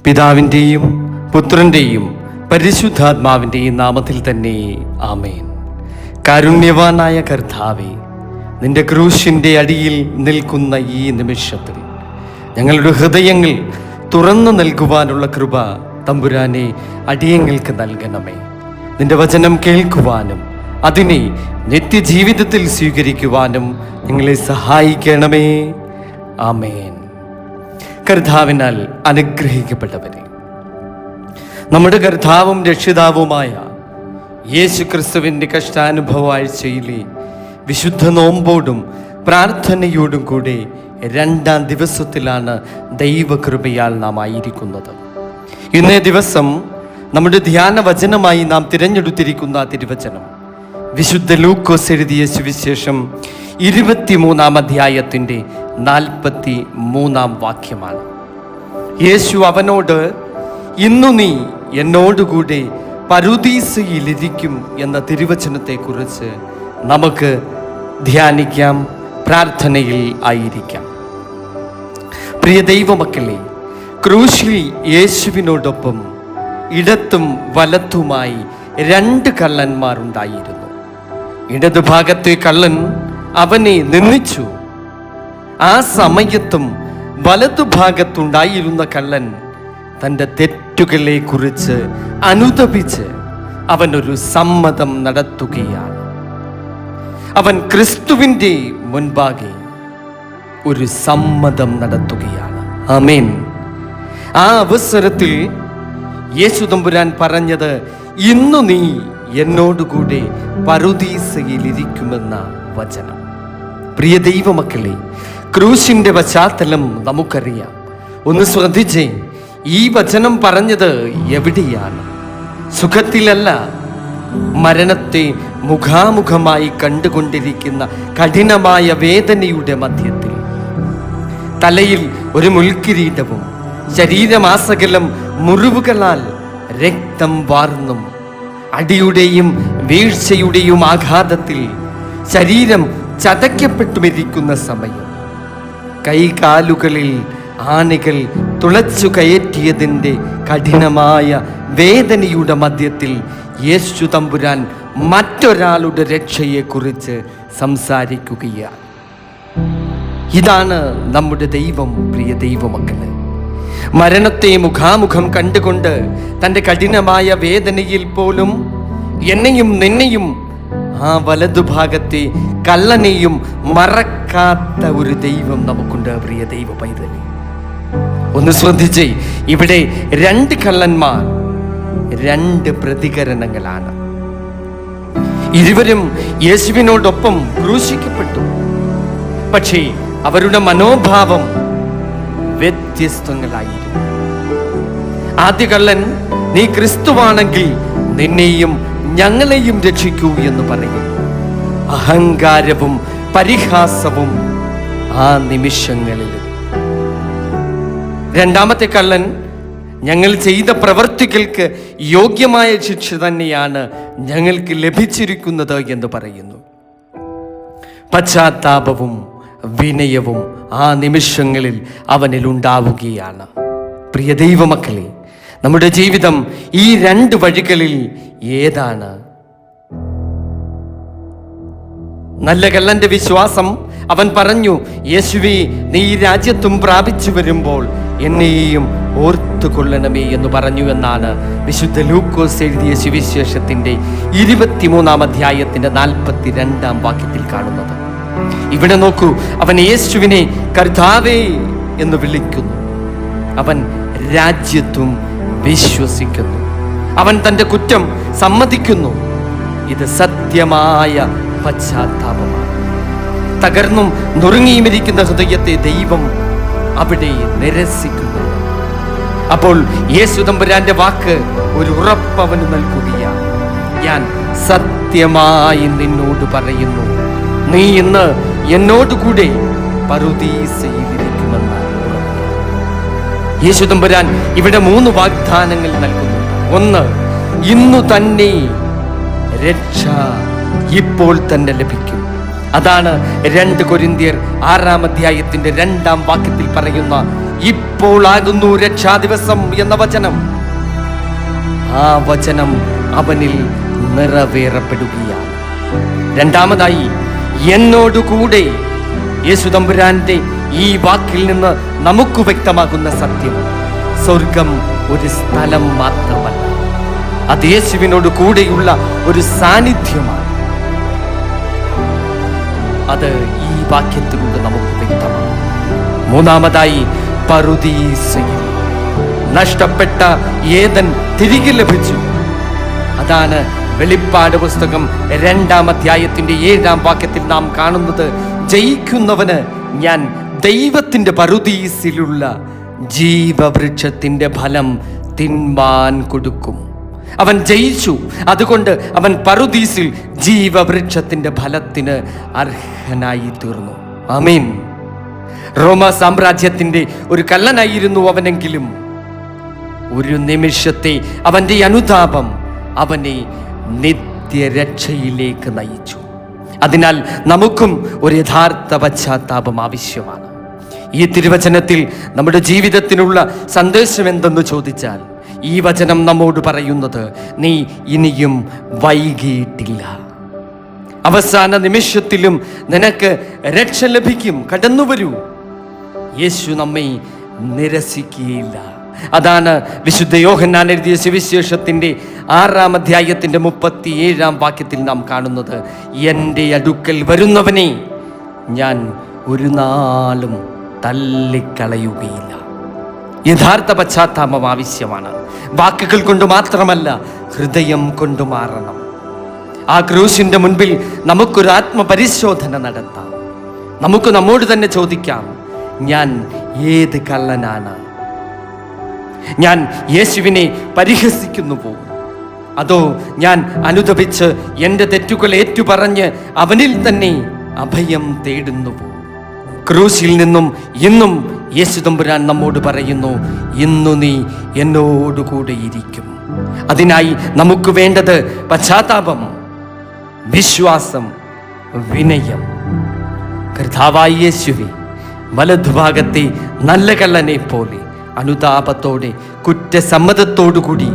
പിതാവിൻ്റെയും പുത്രൻ്റെയും പരിശുദ്ധാത്മാവിൻ്റെയും നാമത്തിൽ തന്നെ ആമേൻ. കാരുണ്യവാനായ കർത്താവേ, നിന്റെ ക്രൂശിൻ്റെ അടിയിൽ നിൽക്കുന്ന ഈ നിമിഷത്തിൽ ഞങ്ങളുടെ ഹൃദയങ്ങൾ തുറന്നു നൽകുവാനുള്ള കൃപ തമ്പുരാനെ അടിയങ്ങൾക്ക് നൽകണമേ. നിന്റെ വചനം കേൾക്കുവാനും അതിനെ നിത്യജീവിതത്തിൽ സ്വീകരിക്കുവാനും നിങ്ങളെ സഹായിക്കണമേ. ആമേൻ. കർത്താവിനാൽ അനുഗ്രഹിക്കപ്പെട്ടവരെ, നമ്മുടെ കർത്താവും രക്ഷിതാവുമായ യേശു ക്രിസ്തുവിൻ്റെ കഷ്ടാനുഭവ ആഴ്ചയിലെ വിശുദ്ധ നോമ്പോടും പ്രാർത്ഥനയോടും കൂടെ 2-ാം ദിവസത്തിലാണ് ദൈവകൃപയാൽ നാം ആയിരിക്കുന്നത്. ഇന്നേ ദിവസം നമ്മുടെ ധ്യാന വചനമായി നാം തിരഞ്ഞെടുത്തിരിക്കുന്ന തിരുവചനം വിശുദ്ധ ലൂക്കോസ് എഴുതിയ സുവിശേഷം 23-ാം അധ്യായത്തിൻ്റെ 43-ാം വാക്യമാണ്. യേശു അവനോട്, ഇന്നു നീ എന്നോടുകൂടെ പറുദീസയിലിരിക്കും എന്ന തിരുവചനത്തെക്കുറിച്ച് നമുക്ക് ധ്യാനിക്കാം, പ്രാർത്ഥനയിൽ ആയിരിക്കാം. പ്രിയ ദൈവമക്കളെ, ക്രൂശിൽ യേശുവിനോടൊപ്പം ഇടത്തും വലത്തുമായി 2 കള്ളന്മാരുണ്ടായിരുന്നു. ഇടതുഭാഗത്തെ കള്ളൻ അവനെ നിന്ദിച്ചു. ആ സമയത്തും വലതുഭാഗത്തുണ്ടായിരുന്ന കള്ളൻ തൻ്റെ തെറ്റുകളെ കുറിച്ച് അനുതപിച്ച് അവനൊരു സമ്മതം നടത്തുകയാണ്. അവൻ ക്രിസ്തുവിൻ്റെ മുൻപാകെ ഒരു സമ്മതം നടത്തുകയാണ്. ആമേൻ. ആ അവസരത്തിൽ യേശു തമ്പുരാൻ പറഞ്ഞത്, ഇന്നു നീ എന്നോടുകൂടെ പറുദീസയിലിരിക്കുമെന്ന വചനം. പ്രിയ ദൈവമക്കളെ, ക്രൂശിൻ്റെ പശ്ചാത്തലം നമുക്കറിയാം. ഒന്ന് ശ്രദ്ധിച്ചേ, ഈ വചനം പറഞ്ഞത് എവിടെയാണ്? സുഖത്തിലല്ല, മരണത്തെ മുഖാമുഖമായി കണ്ടുകൊണ്ടിരിക്കുന്ന കഠിനമായ വേദനയുടെ മധ്യത്തിൽ. തലയിൽ ഒരു മുൾക്കിരീടവും ശരീരമാസകലം മുറിവുകളാൽ രക്തം വാർന്നും അടിയുടെയും വീഴ്ചയുടെയും ആഘാതത്തിൽ ശരീരം ചതയ്ക്കപ്പെട്ടുമിരിക്കുന്ന സമയം, കൈകാലുകളിൽ ആണികൾ തുളച്ചു കയറ്റിയതിൻ്റെ കഠിനമായ വേദനയുടെ മധ്യത്തിൽ യേശു തമ്പുരാൻ മറ്റൊരാളുടെ രക്ഷയെക്കുറിച്ച് സംസാരിക്കുകയാണ്. ഇതാണ് നമ്മുടെ ദൈവം. പ്രിയ ദൈവമക്കളെ, മരണത്തെ മുഖാമുഖം കണ്ടുകൊണ്ട് തൻ്റെ കഠിനമായ വേദനയിൽ പോലും എന്നെയും നിന്നെയും ആ വലതുഭാഗത്തെ കള്ളനെയും മറക്കാത്ത ഒരു ദൈവം നമുക്കുണ്ട്. പ്രിയ ദൈവ പൈതലേ, ഒന്ന് ശ്രദ്ധിച്ചേ, ഇവിടെ 2 കള്ളന്മാർ, 2 പ്രതികരണങ്ങളാണ്. ഇരുവരും യേശുവിനോടൊപ്പം ക്രൂശിക്കപ്പെട്ടു. പക്ഷേ അവരുടെ മനോഭാവം വ്യത്യസ്തങ്ങളായിരുന്നു. ആദ്യ കള്ളൻ, നീ ക്രിസ്തുവാണെങ്കിൽ നിന്നെയും ഞങ്ങളെയും രക്ഷിക്കൂ എന്ന് പറയുന്നു. അഹങ്കാരവും പരിഹാസവും ആ നിമിഷങ്ങളിൽ. രണ്ടാമത്തെ കള്ളൻ, ഞങ്ങൾ ചെയ്ത പ്രവർത്തികൾക്ക് യോഗ്യമായ ശിക്ഷ തന്നെയാണ് ഞങ്ങൾക്ക് ലഭിച്ചിരിക്കുന്നത് എന്ന് പറയുന്നു. പശ്ചാത്താപവും വിനയവും ആ നിമിഷങ്ങളിൽ അവനിൽ ഉണ്ടാവുകയാണ്. പ്രിയ ദൈവമക്കളെ, നമ്മുടെ ജീവിതം ഈ 2 വഴികളിൽ ഏതാണ്? നല്ല കള്ളന്റെ വിശ്വാസം, അവൻ പറഞ്ഞു, യേശുവേ, നീ ഈ രാജ്യത്തും പ്രാപിച്ചു വരുമ്പോൾ എന്നെയും ഓർത്തുകൊള്ളണമേ എന്ന് പറഞ്ഞു എന്നാണ് വിശുദ്ധ ലൂക്കോസ് എഴുതിയ സുവിശേഷത്തിൻ്റെ 23-ാം അധ്യായത്തിൻ്റെ 42-ാം വാക്യത്തിൽ കാണുന്നത്. ഇവിടെ നോക്കൂ, അവൻ യേശുവിനെ കർത്താവേ എന്ന് വിളിക്കുന്നു. അവൻ രാജ്യത്വം വിശ്വസിക്കുന്നു. അവൻ തൻ്റെ കുറ്റം സമ്മതിക്കുന്നു. ഇത് സത്യമായ പശ്ചാത്താപമാണ്. തകർന്നും നുറുങ്ങിയുമിരിക്കുന്ന ഹൃദയത്തെ ദൈവം അവിടെ നിരസിക്കുന്നു. അപ്പോൾ യേശു തമ്പുരാന്റെ വാക്ക് ഒരു ഉറപ്പവന് നൽകുകയാണ്. ഞാൻ സത്യമായി നിന്നോട് പറയുന്നു, നീ ഇന്ന് എന്നോടുകൂടെ പറുദീസയിലിരിക്കുമെന്ന ഉറപ്പ്. യേശു തമ്പുരാൻ ഇവിടെ 3 വാഗ്ദാനങ്ങൾ നൽകുന്നു. ഒന്ന്, ഇന്നു തന്നെ രക്ഷ ഇപ്പോൾ തന്നെ ലഭിക്കും. അതാണ് 2 കൊരിന്ത്യർ 6-ാം അധ്യായത്തിന്റെ 2-ാം വാക്യത്തിൽ പറയുന്ന ഇപ്പോളാകുന്നു രക്ഷാദിവസം എന്ന വചനം. ആ വചനം അവനിൽ നിറവേറപ്പെടുകയാണ്. രണ്ടാമതായി, എന്നോടുകൂടെ. യേശു തമ്പുരാന്റെ ഈ വാക്കിൽ നിന്ന് നമുക്ക് വ്യക്തമാകുന്ന സത്യം, സ്വർഗം ഒരു സ്ഥലം മാത്രമല്ല, അത് യേശുവിനോട് കൂടെയുള്ള ഒരു സാന്നിധ്യമാണ്. അത് ഈ വാക്യത്തിലൂടെ നമുക്ക് വ്യക്തമാണ്. മൂന്നാമതായി, പറുദീസയിൽ നഷ്ടപ്പെട്ട ഏദൻ തിരികെ ലഭിച്ചു. അതാണ് വെളിപ്പാട് പുസ്തകം 2-ാം അധ്യായത്തിന്റെ 7-ാം വാക്യത്തിൽ നാം കാണുന്നത്. ജയിക്കുന്നവന് ഞാൻ ദൈവത്തിന്റെ പറുദീസിലുള്ള ജീവവൃക്ഷത്തിന്റെ ഫലം തിന്മാൻ കൊടുക്കും. അവൻ ജയിച്ചു, അതുകൊണ്ട് അവൻ പറുദീസിൽ ജീവവൃക്ഷത്തിന്റെ ഫലത്തിന് അർഹനായി തീർന്നു. ആമേൻ. റോമ സാമ്രാജ്യത്തിന്റെ ഒരു കള്ളനായിരുന്നു അവനെങ്കിലും ഒരു നിമിഷത്തെ അവന്റെ അനുതാപം അവനെ നിത്യരക്ഷയിലേക്ക് നയിച്ചു. അതിനാൽ നമുക്കും ഒരു യഥാർത്ഥ പശ്ചാത്താപം ആവശ്യമാണ്. ഈ തിരുവചനത്തിൽ നമ്മുടെ ജീവിതത്തിനുള്ള സന്ദേശം എന്തെന്ന് ചോദിച്ചാൽ, ഈ വചനം നമ്മോട് പറയുന്നത്, നീ ഇനിയും വൈകിയിട്ടില്ല. അവസാന നിമിഷത്തിലും നിനക്ക് രക്ഷ ലഭിക്കും. കടന്നു വരൂ. യേശു നമ്മെ നിരസിക്കുകയില്ല. അതാണ് വിശുദ്ധ യോഹന്നാൻ എഴുതിയ സുവിശേഷത്തിന്റെ 6-ാം അധ്യായത്തിന്റെ 37-ാം വാക്യത്തിൽ നാം കാണുന്നത്, എൻ്റെ അടുക്കൽ വരുന്നവനെ ഞാൻ ഒരു നാളും തള്ളിക്കളയുകയില്ല. യഥാർത്ഥ പശ്ചാത്താപം ആവശ്യമാണ്. വാക്കുകൾ കൊണ്ട് മാത്രമല്ല, ഹൃദയം കൊണ്ട് മാറണം. ആ ക്രൂശിന്റെ മുൻപിൽ നമുക്കൊരു ആത്മപരിശോധന നടത്താം. നമുക്ക് നമ്മോട് തന്നെ ചോദിക്കാം, ഞാൻ ഏത് കള്ളനാണ്? ഞാൻ യേശുവിനെ പരിഹസിക്കുന്നുവോ? അതോ ഞാൻ അനുതപിച്ച് എൻ്റെ തെറ്റുകൾ ഏറ്റുപറഞ്ഞ് അവനിൽ തന്നെ അഭയം തേടുന്നുവോ? ക്രൂശിൽ നിന്നും ഇന്നും യേശു തമ്പുരാൻ നമ്മോട് പറയുന്നു, ഇന്നു നീ എന്നോടുകൂടെ ഇരിക്കും. അതിനായി നമുക്ക് വേണ്ടത് പശ്ചാത്താപം, വിശ്വാസം, വിനയം. കർത്താവായ യേശുവേ, വലതുഭാഗത്തെ നല്ല കള്ളനെ പോലെ അനുതാപത്തോടെ കുറ്റസമ്മതത്തോടുകൂടി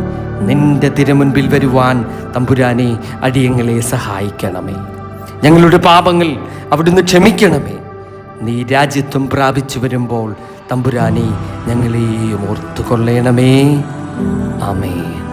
നിന്റെ തിരുമുൻപിൽ വരുവാൻ തമ്പുരാനെ അടിയങ്ങളെ സഹായിക്കണമേ. ഞങ്ങളുടെ പാപങ്ങൾ അവിടുന്ന് ക്ഷമിക്കണമേ. നീ രാജ്യത്വം പ്രാപിച്ചു വരുമ്പോൾ തമ്പുരാനെ ഞങ്ങളെയും ഓർത്തുകൊള്ളണമേ. ആമേൻ.